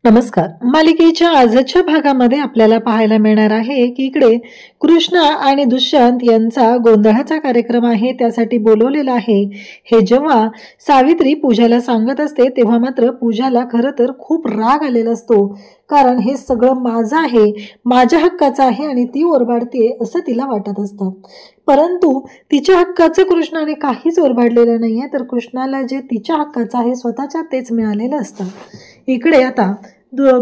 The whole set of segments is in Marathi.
नमस्कार. मालिकेच्या आजच्या भागामध्ये आपल्याला पाहायला मिळणार आहे की इकडे कृष्ण आणि दुष्यंत यांचा गोंधळाचा कार्यक्रम आहे, त्यासाठी बोलवलेला आहे. हे जेव्हा सावित्री पूजाला सांगत असते तेव्हा मात्र पूजाला खरं तर खूप राग आलेला असतो, कारण हे सगळं माझं आहे, माझ्या हक्काचं आहे आणि ती ओरबाडते असं तिला वाटत असतं. परंतु तिच्या हक्काचं कृष्णाने काहीच ओरबाडलेलं नाहीये, तर कृष्णाला जे तिच्या हक्काचं आहे स्वतःच्या तेच मिळालेलं असतं. इकडे आता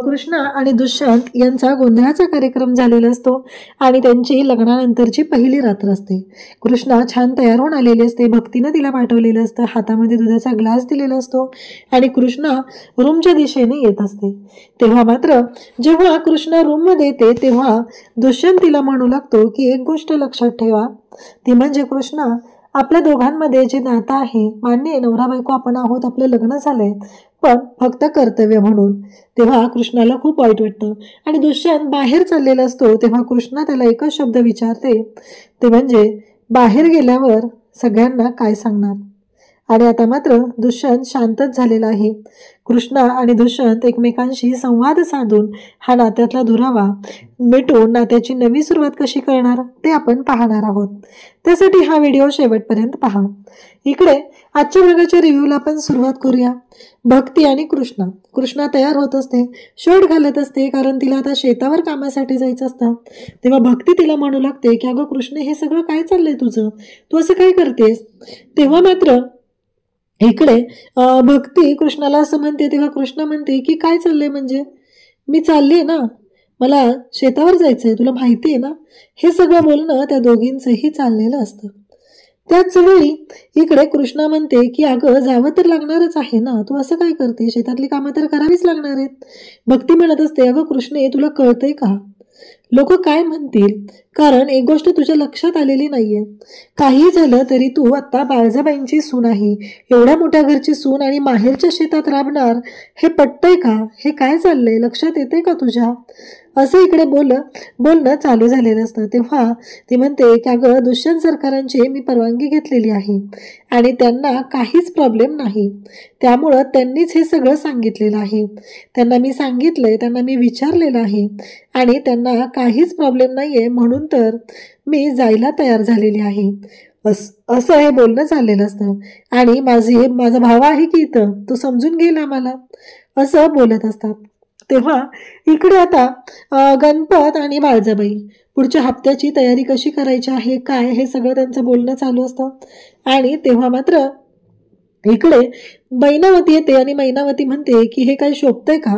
कृष्ण आणि दुष्यंत यांचा गोंधळाचा कार्यक्रम झालेला असतो आणि त्यांची लग्नानंतरची पहिली रात्र असते. कृष्णा छान तयार होऊन आलेली असते, भक्तीनं तिला पाठवलेलं असतं, हातामध्ये दुधाचा ग्लास दिलेला असतो आणि कृष्णा रूमच्या दिशेने येत असते. तेव्हा मात्र जेव्हा कृष्णा रूममध्ये येते तेव्हा दुष्यंत तिला म्हणू लागतो की एक गोष्ट लक्षात ठेवा, ती म्हणजे कृष्णा, आपल्या दोघांमध्ये जे नातं आहे, मान्य आहे नवरा बायको आपण आहोत, आपलं लग्न झालंय, पण फक्त कर्तव्य म्हणून. तेव्हा कृष्णाला खूप वाईट वाटतं आणि दुष्यंत बाहेर चाललेला असतो तेव्हा कृष्णा त्याला एकच शब्द विचारते, ते म्हणजे बाहेर गेल्यावर सगळ्यांना काय सांगणार. आणि आता मात्र दुष्यंत शांतच झालेला आहे. कृष्णा आणि दुष्यंत एकमेकांशी संवाद साधून हा नात्यातला दुरावा मिटवून नात्याची नवी सुरुवात कशी करणार ते आपण पाहणार आहोत. त्यासाठी हा व्हिडिओ शेवटपर्यंत पहा. इकडे आजच्या भागाच्या रिव्ह्यूला आपण सुरुवात करूया. भक्ती आणि कृष्णा तयार होत असते, शर्ट घालत असते, कारण तिला आता शेतावर कामासाठी जायचं असतं. तेव्हा भक्ती तिला म्हणू लागते की अगं कृष्ण, हे सगळं काय चाललंय तुझं, तू असं काय करतेस. तेव्हा मात्र इकडे भक्ती कृष्णाला असं म्हणते तेव्हा कृष्ण म्हणते की काय चाललंय, म्हणजे मी चालली आहे ना, मला शेतावर जायचंय, तुला माहिती आहे ना. हे सगळं बोलणं त्या दोघींचंही चाललेलं असतं. त्याच वेळी इकडे कृष्णा म्हणते की अगं जावं तर लागणारच आहे ना, तू असं काय करते, शेतातली कामं तर करावीच लागणार आहेत. भक्ती म्हणत असते अगं कृष्णे, तुला कळतंय का, लोक काय म्हणतील, कारण एक गोष्ट तुझ्या लक्षात आलेली नाहीये. काही झालं तरी तू आता बाळजाबाईंची सून आहे, एवढ्या मोठ्या घरची सून आणि माहेरच्या शेतात राबणार, हे पटतंय का, हे काय चाललंय, लक्षात येते का तुझ्या. असं इकडे बोलणं चालू झालेलं असतं. तेव्हा ती म्हणते की अगं दुष्यंत सरकारांची मी परवानगी घेतलेली आहे आणि त्यांना काहीच प्रॉब्लेम नाही, त्यामुळं त्यांनीच हे सगळं सांगितलेलं आहे. त्यांना मी सांगितलंय, त्यांना मी विचारलेलं आहे आणि त्यांना काहीच प्रॉब्लेम नाहीये, म्हणून तर मी जायला तयार झालेली आहे. असं हे बोलणं चाललेलं असतं. आणि माझा भाव आहे की इथं, तो समजून घेईल आम्हाला, असं बोलत असतात. तेव्हा इकडे आता गणपत आणि बाळजाबाई पुढच्या हप्त्याची तयारी कशी करायची आहे, काय, हे सगळं त्यांचं बोलणं चालू असतं. आणि तेव्हा मात्र इकडे मैनावती येते आणि मैनावती म्हणते की हे काय शोभतंय का,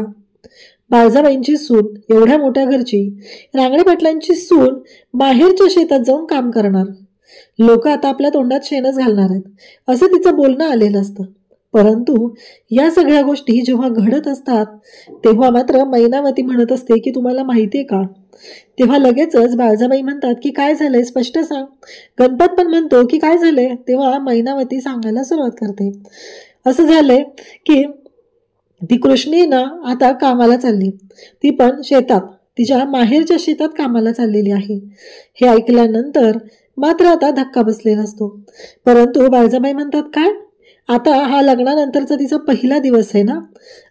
बाळजाबाईंची सून, एवढ्या मोठ्या घरची, रांगडे पाटलांची सून बाहेरच्या शेतात जाऊन काम करणार, लोक आता आपल्या तोंडात शेणच घालणार आहेत, असं तिचं बोलणं आलेलं असतं. परंतु या सगळ्या गोष्टी जेव्हा घडत असतात तेव्हा मात्र मैनावती म्हणत असते की तुम्हाला माहितीये का. तेव्हा लगेचच बाळजाबाई म्हणतात की काय झालंय, स्पष्ट सांग. गणपत पण म्हणतो की काय झालंय. तेव्हा मैनावती सांगायला सुरुवात करते, असं झालंय की ती कृष्णी ना आता कामाला चालली, ती पण शेतात, तिच्या माहेरच्या शेतात कामाला चाललेली आहे. हे ऐकल्यानंतर मात्र आता धक्का बसलेला असतो. परंतु बाळजाबाई म्हणतात काय, आता हा लग्नानंतरचा तिचा पहिला दिवस आहे ना,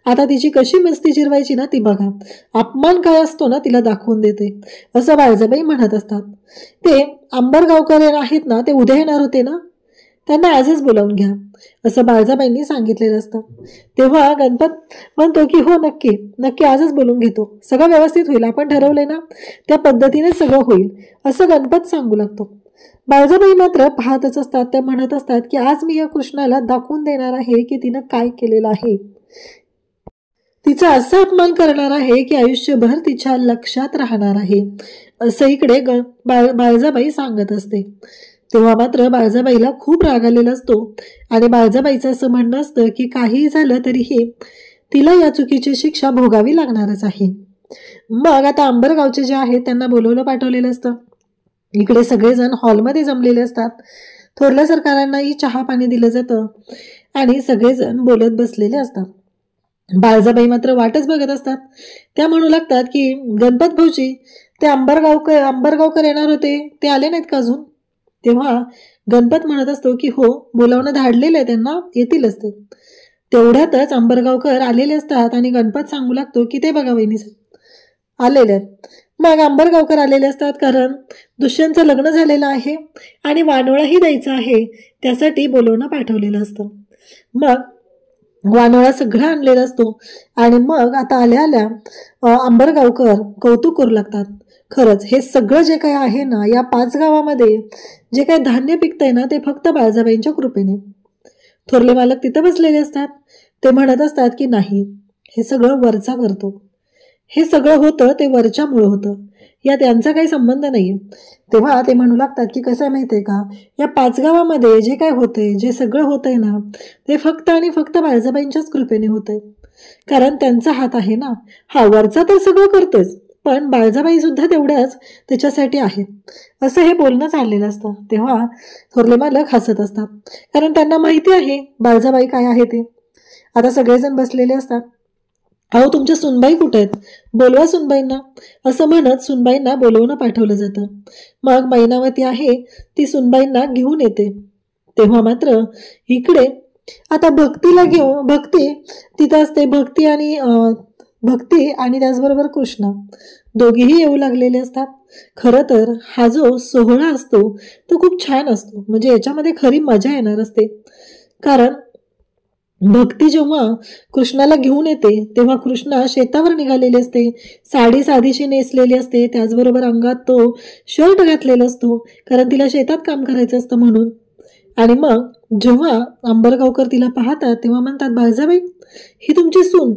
आता तिची कशी मस्ती जिरवायची ना ती बघा, अपमान काय असतो ना तिला दाखवून देते, असं बाळजाबाई म्हणत असतात. ते अंबरगावकर आहेत ना, ते उद्या येणार होते ना, त्यांना आजच बोलावून घ्या, असं बाळजाबाईंनी सांगितलेलं असतं. तेव्हा गणपत म्हणतो की हो, नक्की नक्की आजच बोलून घेतो, सगळं व्यवस्थित होईल, आपण ठरवलंय ना त्या पद्धतीने सगळं होईल, असं गणपत सांगू लागतो. बाळजाबाई मात्र पाहतच असतात. त्या म्हणत असतात की आज मी या कृष्णाला दाखवून देणार आहे की तिनं काय केलेलं आहे, तिचा असा अपमान करणार आहे की आयुष्यभर तिच्या लक्षात राहणार आहे, असं इकडे बाळजाबाई सांगत असते. तेव्हा मात्र बाळजाबाईला खूप राग आलेला असतो आणि बाळजाबाईचं असं म्हणणं असतं की काही झालं तरीही तिला या चुकीची शिक्षा भोगावी लागणारच आहे. मग आता अंबरगावचे जे आहेत त्यांना बोलवलं पाठवलेलं असतं. इकडे सगळेजण हॉलमध्ये जमलेले असतात. थोरल्या सरकारांनाही चहा पाणी दिलं जातं आणि सगळेजण बोलत बसलेले असतात. बाळजाबाई मात्र वाटच बघत असतात. त्या म्हणू लागतात की गणपत भाऊजी, ते अंबरगावकर येणार होते, ते आले नाहीत का अजून. तेव्हा गणपत म्हणत असतो की हो, बोलावणं धाडलेलं आहे त्यांना, येतीलच ते. तेवढ्यातच अंबरगावकर आलेले असतात आणि गणपत सांगू लागतो की ते बघा वहिनी आलेले आहेत. मग अंबरगावकर आलेले असतात कारण दुष्यंतचं लग्न झालेलं आहे आणि वानोळाही द्यायचा आहे, त्यासाठी बोलवणं पाठवलेलं असतं. मग वानोळा सगळा आणलेला असतो आणि मग आता आल्या आल्या अंबरगावकर कौतुक करू लागतात. खरंच हे सगळं जे काही आहे ना, या 5 गावामध्ये जे काही धान्य पिकतंय ना, ते फक्त बाळजाबाईंच्या कृपेने. थोरले मालक तिथं बसलेले असतात. ते म्हणत असतात की नाही, हे सगळं वरचा करतो, हे सगळं होतं ते वरच्यामुळं होतं, यात यांचा काही संबंध नाहीये. तेव्हा ते म्हणू लागतात की कसं माहितीये का, या 5 गावामध्ये जे काय होतंय, जे सगळं होतंय ना, ते फक्त आणि फक्त बाळजाबाईंच्याच कृपेने होतंय, कारण त्यांचा हात आहे ना. हा वरचा तर सगळं करतोच, पण बाळजाबाई सुद्धा तेवढ्याच त्याच्यासाठी आहेत, असं हे बोलणं चाललेलं असतं. तेव्हा थोरले मालक हसत असतात, कारण त्यांना माहिती आहे बाळजाबाई काय आहे ते. आता सगळेजण बसलेले असतात. अहो तुमच्या सुनबाई कुठे आहेत, बोलवा सुनबाईंना, असं म्हणत सुनबाईंना बोलवणं पाठवलं जातं. मग मैनावती आहे ती सुनबाईंना घेऊन येते. तेव्हा मात्र इकडे आता भक्तीला घेऊन, भक्ती तिथं असते, भक्ती आणि त्याचबरोबर कृष्णा दोघेही येऊ लागलेले असतात. खरं तर हा जो सोहळा असतो तो खूप छान असतो, म्हणजे याच्यामध्ये खरी मजा येणार असते. कारण भक्ती जेव्हा कृष्णाला घेऊन येते तेव्हा कृष्णा शेतावर निघालेली असते, साडी साधीशी नेसलेली असते, त्याचबरोबर अंगात तो शर्ट घातलेला असतो, कारण तिला शेतात काम करायचं असतं म्हणून. आणि मग जेव्हा अंबरगावकर तिला पाहतात तेव्हा म्हणतात, बाळजाबाई ही तुमची सून.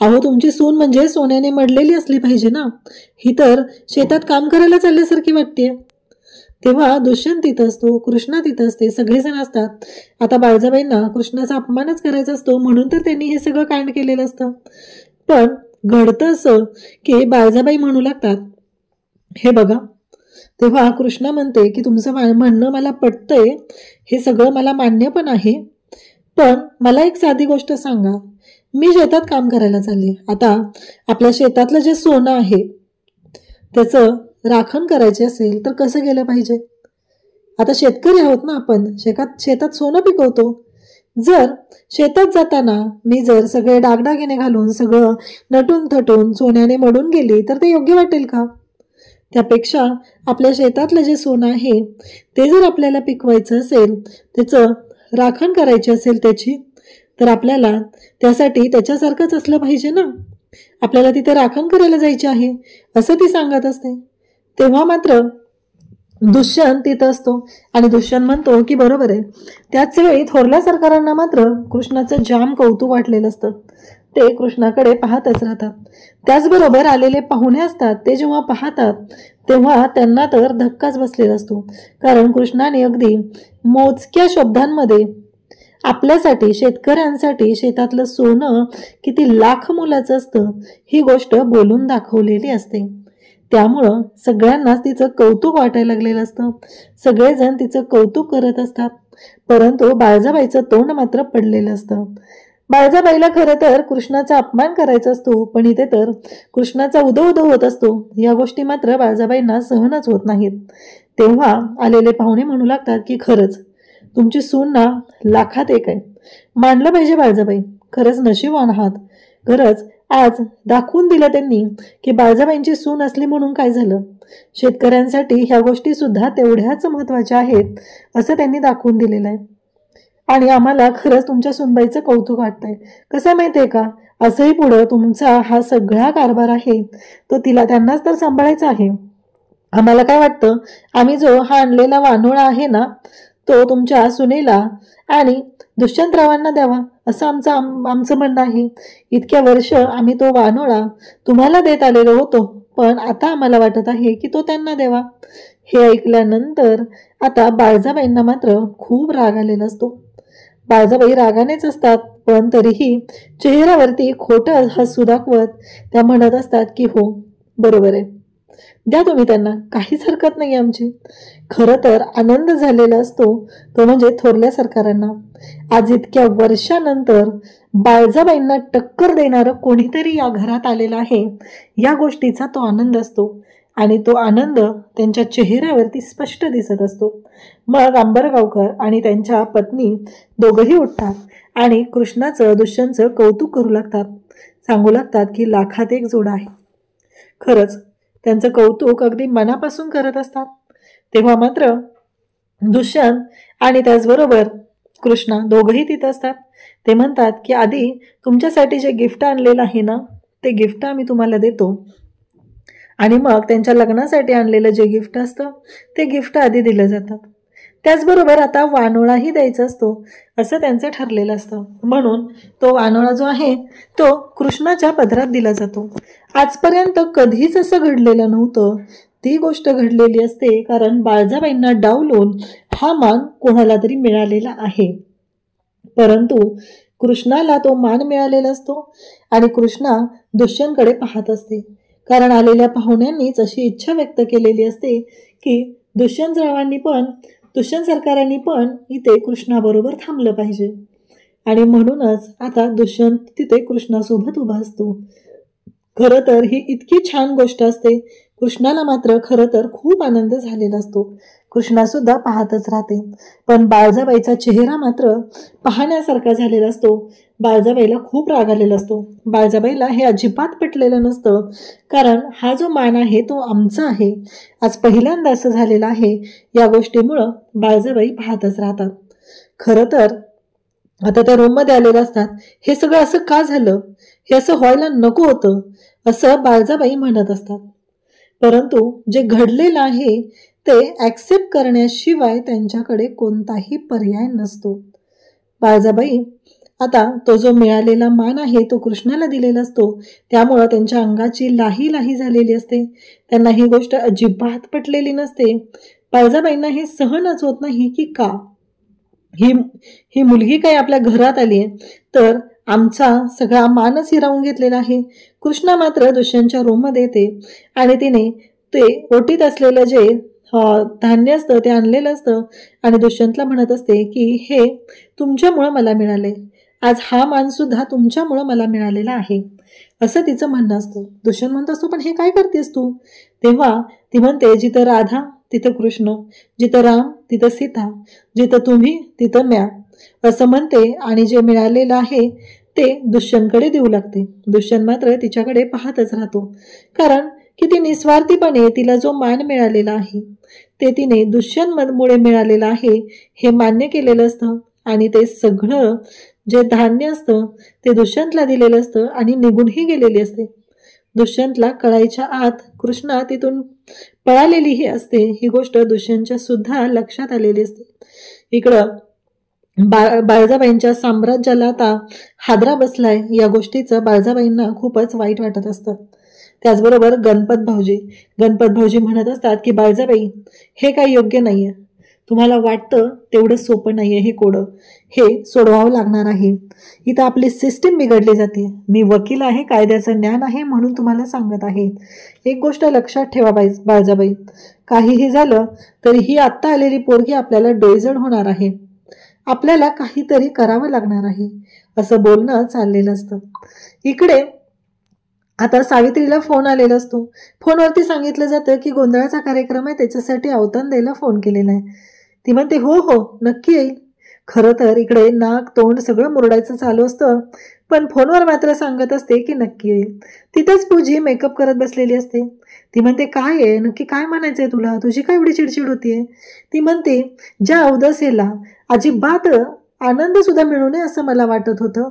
अहो तुमची सून म्हणजे सोन्याने मडलेली असली पाहिजे ना, ही तर शेतात काम करायला चालल्यासारखी वाटते. तेव्हा दुष्यंत तिथं असतो, कृष्णा तिथं असते, सगळेजण असतात. आता बाळजाबाईंना कृष्णाचा अपमानच करायचा असतो म्हणून तर त्यांनी हे सगळं कांड केलेलं असतं. पण घडतं असं की बाळजाबाई म्हणू लागतात, हे बघा. तेव्हा कृष्णा म्हणते की तुमचं म्हणणं मला पटतंय, हे सगळं मला मान्य पण आहे, पण मला एक साधी गोष्ट सांगा, मी शेतात काम करायला चालले. आता आपल्या शेतातलं जे सोनं आहे त्याचं राखण करायचे असेल तर कसं गेलं पाहिजे. आता शेतकरी आहोत ना आपण, शेतात सोनं पिकवतो. जर शेतात जाताना मी जर सगळे डागडागिने घालून सगळं नटून थटून सोन्याने मडून गेली तर ते योग्य वाटेल का. त्यापेक्षा आपल्या शेतातलं जे सोनं आहे ते जर आपल्याला पिकवायचं असेल, त्याचं राखण करायची असेल त्याची, तर आपल्याला त्यासाठी त्याच्यासारखंच असलं पाहिजे ना. आपल्याला तिथे राखण करायला जायचे आहे असं ती सांगत असते. तेव्हा मात्र दुष्यंत तिथं असतो आणि दुष्यंत म्हणतो की बरोबर आहे. त्याच वेळी थोरल्या सरकारांना मात्र कृष्णाचं जाम कौतुक वाटलेलं असतं. ते कृष्णाकडे पाहतच राहतात. त्याचबरोबर आलेले पाहुणे असतात, ते जेव्हा पाहतात तेव्हा त्यांना तर धक्काच बसलेला असतो, कारण कृष्णाने अगदी मोजक्या शब्दांमध्ये आपल्यासाठी, शेतकऱ्यांसाठी शेतातलं सोनं किती लाख मोलाचं असतं ही गोष्ट बोलून दाखवलेली असते. त्यामुळं सगळ्यांनाच तिचं कौतुक वाटायला लागलेलं असतं. सगळेजण तिचं कौतुक करत असतात, परंतु बाळजाबाईचं तोंड मात्र पडलेलं असतं. बाळजाबाईला खरं तर कृष्णाचा अपमान करायचा असतो, पण इथे तर कृष्णाचा उदो उदो होत असतो. या गोष्टी मात्र बाळजाबाईंना सहनच होत नाहीत. तेव्हा आलेले पाहुणे म्हणू लागतात की खरंच तुमची सून ना लाखात एक आहे, मानलं पाहिजे बाळजाबाई, खरंच नशीबवान आहात. खरंच आज दाखवून दिलं त्यांनी की बाळजाबाईंची सून असली म्हणून काय झालं, शेतकऱ्यांसाठी ह्या गोष्टी सुद्धा तेवढ्याच महत्वाच्या आहेत असं त्यांनी दाखवून दिलेलं आहे. आणि आम्हाला खरंच तुमच्या सुनबाईचं कौतुक वाटतंय. कसं माहितीये का, असंही पुढं तुमचा हा सगळा कारभार आहे तो त्यांनाच तर सांभाळायचा आहे. आम्हाला काय वाटतं, आम्ही जो हा आणलेला वानोळा आहे ना तो तुमच्या सुनेला आणि दुष्यंतरावांना द्यावा असं आमचं म्हणणं आहे. इतक्या वर्ष आम्ही तो वानोळा तुम्हाला देत आलेलो होतो, पण आता आम्हाला वाटत आहे की तो त्यांना द्यावा. हे ऐकल्यानंतर आता बाळजाबाईंना मात्र खूप राग आलेला असतो. बाळजाबाई रागानेच असतात, पण तरीही चेहऱ्यावरती खोटं हसू दाखवत त्या म्हणत असतात की हो बरोबर आहे, द्या तुम्ही त्यांना, काहीच हरकत नाही आमची. खरं तर आनंद झालेला असतो तो म्हणजे थोरल्या सरकारांना. आज इतक्या वर्षानंतर बाळजाबाईंना टक्कर देणारं कोणीतरी या घरात आलेलं आहे, या गोष्टीचा तो आनंद असतो. आणि तो आनंद त्यांच्या चेहऱ्यावरती स्पष्ट दिसत असतो. मग आंबरगावकर आणि त्यांच्या पत्नी दोघंही उठतात आणि कृष्णाचं दुष्यंतचं कौतुक करू लागतात. सांगू लागतात की लाखात एक जोडा आहे. खरंच त्यांचं कौतुक अगदी मनापासून करत असतात. तेव्हा मात्र दुष्यंत आणि त्याचबरोबर कृष्णा दोघंही तिथं असतात. ते म्हणतात की आधी तुमच्यासाठी जे गिफ्ट आणलेलं आहे ना, ते गिफ्ट आम्ही तुम्हाला देतो आणि मग त्यांच्या लग्नासाठी आणलेलं जे गिफ्ट असतं ते गिफ्ट आधी दिलं जातं. त्याचबरोबर आता वानोळाही द्यायचा असतो असं त्यांचं ठरलेलं असतं. म्हणून तो वानोळा जो आहे तो कृष्णाच्या पदरात दिला जातो. आजपर्यंत कधीच असं घडलेलं नव्हतं. ती गोष्ट घडलेली असते कारण बाळजाबाईंना डावलून हा मान कोणाला तरी मिळालेला आहे. परंतु कृष्णाला तो मान मिळालेला असतो आणि कृष्णा दुष्यंतकडे पाहत असते. कारण आलेल्या पाहुण्यांनीच अशी इच्छा व्यक्त केलेली असते की दुष्यंत सरकारांनी पण इथे कृष्णाबरोबर थांबलं पाहिजे. आणि म्हणूनच आता दुष्यंत तिथे कृष्णासोबत उभा असतो. खरं तर ही इतकी छान गोष्ट असते. कृष्णाला मात्र खरं तर खूप आनंद झालेला असतो. कृष्णा सुद्धा पाहतच राहते. पण बाळजाबाईचा चेहरा मात्र पाहण्यासारखा झालेला असतो. बाळजाबाईला खूप राग आलेला असतो. बाळजाबाईला हे अजिबात पटलेलं नसतं. कारण हा जो मान आहे तो आमचा आहे. आज पहिल्यांदा असं झालेलं आहे. या गोष्टीमुळं बाळजाबाई पाहतच राहतात. खरं तर आता त्या रूममध्ये आलेल्या असतात. हे सगळं असं का झालं, हे असं व्हायला नको होतं असं बाळजाबाई म्हणत असतात. परंतु जे घडलेलं आहे ते ॲक्सेप्ट करण्याशिवाय त्यांच्याकडे कोणताही पर्याय नसतो. बाळजाबाई आता तो जो मिळालेला मान आहे तो कृष्णाला दिलेला असतो. त्यामुळं त्यांच्या अंगाची लाही लाही झालेली असते. त्यांना ही गोष्ट अजिबात पटलेली नसते. बाळजाबाईंना हे सहनच होत नाही की का ही मुलगी काय आपल्या घरात आली आहे तर आमचा सगळा मानच हिरावून घेतलेला आहे. कृष्णा मात्र दुष्यंतच्या रूममध्ये येते आणि तिने ते ओटीत असलेलं जे धान्य असतं ते आणलेलं असतं आणि दुष्यंतला म्हणत असते की हे तुमच्यामुळं मला मिळाले. आज हा मान सुद्धा तुमच्यामुळं मला मिळालेला आहे असं तिचं म्हणणं असतं. दुष्यंत म्हणत असतो पण हे काय करतेस तू. तेव्हा ती म्हणते जिथं राधा तिथं कृष्ण, जिथं राम तिथं सीता, जिथं तुम्ही तिथं म्या असं म्हणते आणि जे मिळालेलं आहे ते दुष्यंतकडे देऊ लागते. दुष्यंत मात्र तिच्याकडे पाहतच राहतो. कारण की ती निस्वार्थीपणे तिला जो मान मिळालेला आहे ते तिने दुष्यंतमुळे मिळालेलं आहे हे मान्य केलेलं असतं आणि ते सगळं जे धान्य असतं ते दुष्यंतला दिलेलं असतं आणि निघूनही गेलेली असते. दुष्यंतला कळायच्या आत कृष्णा तिथून पळालेलीही असते. ही गोष्ट दुष्यंतच्या सुद्धा लक्षात आलेली असते. इकडं बाळजाबाईंच्या साम्राज्याला आता हादरा बसलाय. या गोष्टीचं बाळजाबाईंना खूपच वाईट वाटत असतं. त्याचबरोबर गणपत भाऊजी म्हणत असतात की बाळजाबाई हे काही योग्य नाहीये. तुम्हाला वाटतं तेवढं सोपं नाहीये हे कोडं. हे सोडवावं लागणार आहे. इथं आपली सिस्टीम बिघडली जाते. मी वकील आहे, कायद्याचं ज्ञान आहे म्हणून तुम्हाला सांगत आहे. एक गोष्ट लक्षात ठेवा बाळजाबाई, काहीही झालं तरी ही आत्ता आलेली पोरगी आपल्याला डोईजड होणार आहे. आपल्याला काहीतरी करावं लागणार आहे असं बोलणं चाललेलं असतं. इकडे आता सावित्रीला फोन आलेला असतो. फोनवरती सांगितलं जातं की गोंधळाचा कार्यक्रम आहे, त्याच्यासाठी अवतान द्यायला फोन केलेला आहे. ती म्हणते हो हो नक्की येईल. खरं तर इकडे नाक तोंड सगळं मुरडायचं चालू असतं पण फोनवर मात्र सांगत असते की नक्की येईल. तिथंच पूजी मेकअप करत बसलेली असते. ती म्हणते काय आहे नक्की, काय म्हणायचंय तुला, तुझी काय एवढी चिडचिड होतीये. ती म्हणते ज्या अवदसेला अजिबात आनंद सुद्धा मिळू नये असं मला वाटत होतं,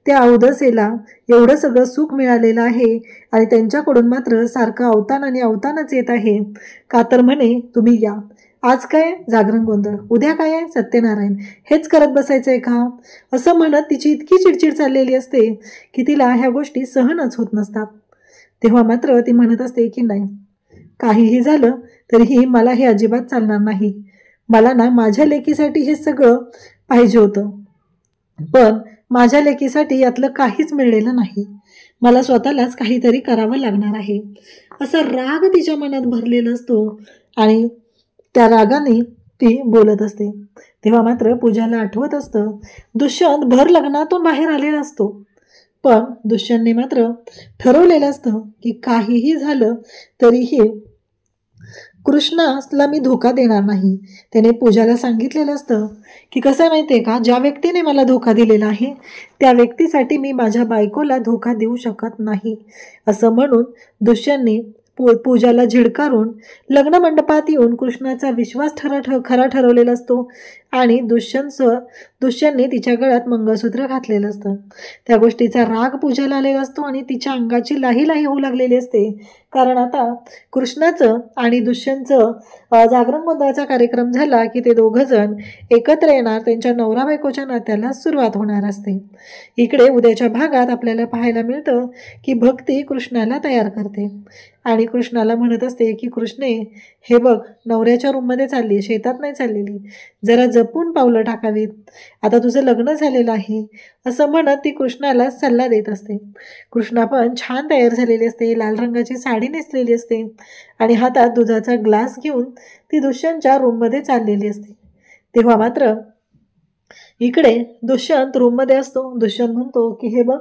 त्या अवदसेला एवढं सगळं सुख मिळालेलं आहे आणि त्यांच्याकडून मात्र सारखं अवतान आणि अवतानच येत आहे. का तर म्हणे तुम्ही या, आज काय जागरण गोंधळ, उद्या काय आहे सत्यनारायण, हेच करत बसायचंय का असं म्हणत तिची इतकी चिडचिड चाललेली असते की तिला ह्या गोष्टी सहनच होत नसतात. तेव्हा मात्र ती म्हणत असते की नाही, काहीही झालं तरीही मला हे अजिबात चालणार नाही. मला ना माझ्या लेकीसाठी हे सगळं पाहिजे होतं पण माझ्या लेकीसाठी यातलं काहीच मिळलेलं नाही. मला स्वतःलाच काहीतरी करावं लागणार आहे असा राग तिच्या मनात भरलेला असतो आणि त्या रागाने ती बोलत असते. तेव्हा मात्र पूजाला आठवत असतं दुष्यंत भर लग्नातून बाहेर आलेला असतो. पण दुष्यंतने मात्र ठरवलेलं असतं की काहीही झालं तरीही कृष्णाला मी धोका देणार नाही. त्याने पूजाला सांगितलेलं असतं की कसं माहिती आहे का, ज्या व्यक्तीने मला धोका दिलेला आहे त्या व्यक्तीसाठी मी माझ्या बायकोला धोका देऊ शकत नाही असं म्हणून दुष्यंतने पूजाला झिडकारून लग्न मंडपात येऊन कृष्णाचा विश्वास खरा ठरवलेला असतो आणि दुष्यंतने तिच्या गळ्यात मंगळसूत्र घातलेलं असतं. त्या गोष्टीचा राग पूजाला आलेला असतो आणि तिच्या अंगाची लाही होऊ लागलेली असते, कारण आता कृष्णाचं आणि दुष्यंतचं जागरण गोंधळाचा कार्यक्रम झाला की ते दोघं जण एकत्र येणार, त्यांच्या नवरा बायकोच्या नात्याला सुरुवात होणार असते. इकडे उद्याच्या भागात आपल्याला पाहायला मिळतं की भक्ती कृष्णाला तयार करते आणि कृष्णाला म्हणत असते की कृष्णे, हे बघ, नवऱ्याच्या रूममध्ये चालली, शेतात नाही चाललेली, जरा जपून पावलं टाकावीत, आता तुझं लग्न झालेलं आहे असं म्हणत ती कृष्णाला सल्ला देत असते. कृष्णा पण छान तयार झालेली असते, लाल रंगाची साडी नेसलेली असते आणि हातात दुधाचा ग्लास घेऊन ती दुष्यंतच्या रूममध्ये चाललेली असते. तेव्हा मात्र इकडे दुष्यंत रूममध्ये असतो. दुष्यंत म्हणतो की हे बघ,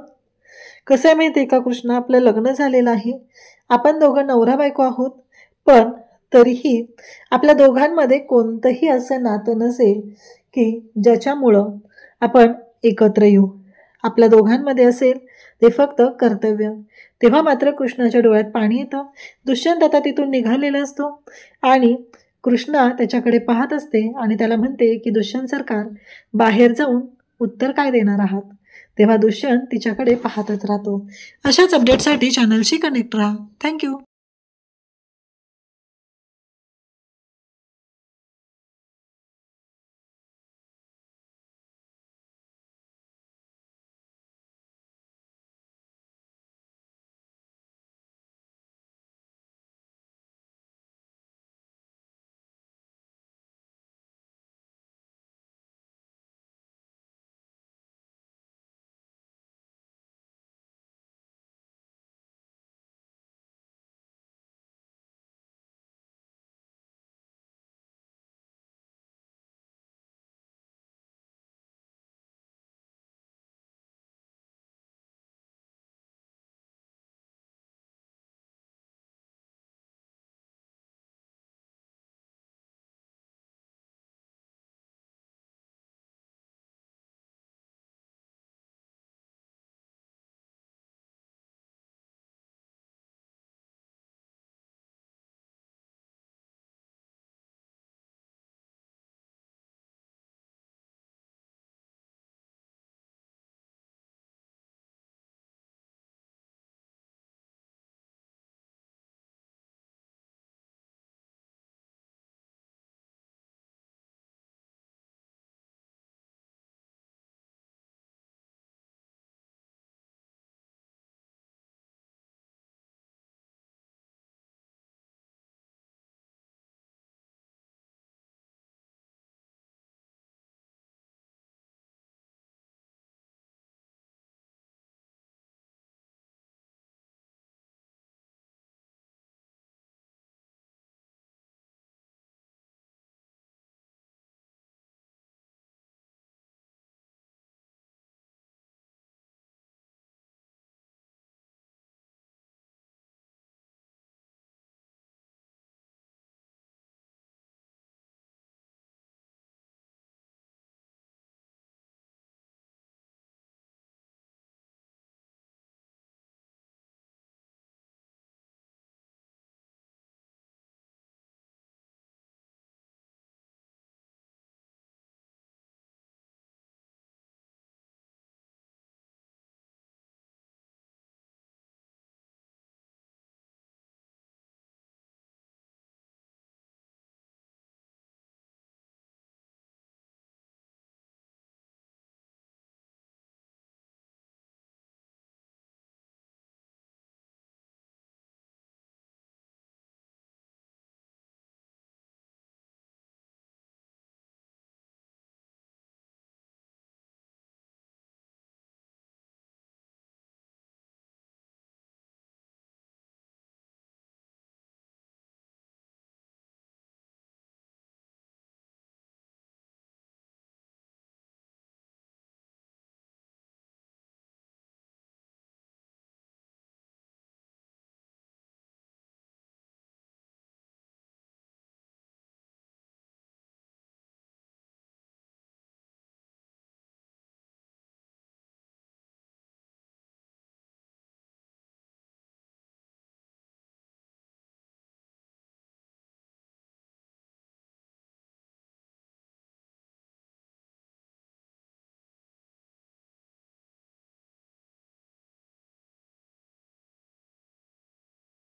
कसं आहे माहिती आहे का कृष्णा, आपलं लग्न झालेलं आहे, आपण दोघं नवरा बायको आहोत, पण तरीही आपल्या दोघांमध्ये कोणतंही असं नातं नसेल की ज्याच्यामुळं आपण एकत्र येऊ. आपल्या दोघांमध्ये असेल ते फक्त कर्तव्य. तेव्हा मात्र कृष्णाच्या डोळ्यात पाणी येतं. दुष्यंत आता तिथून निघालेला असतो आणि कृष्णा त्याच्याकडे पाहत असते आणि त्याला म्हणते की दुष्यंत सरकार, बाहेर जाऊन उत्तर काय देणार आहात. तेव्हा दुष्यंत तिच्याकडे पाहतच राहतो. अशाच अपडेटसाठी चॅनलशी कनेक्ट राहा. थँक्यू.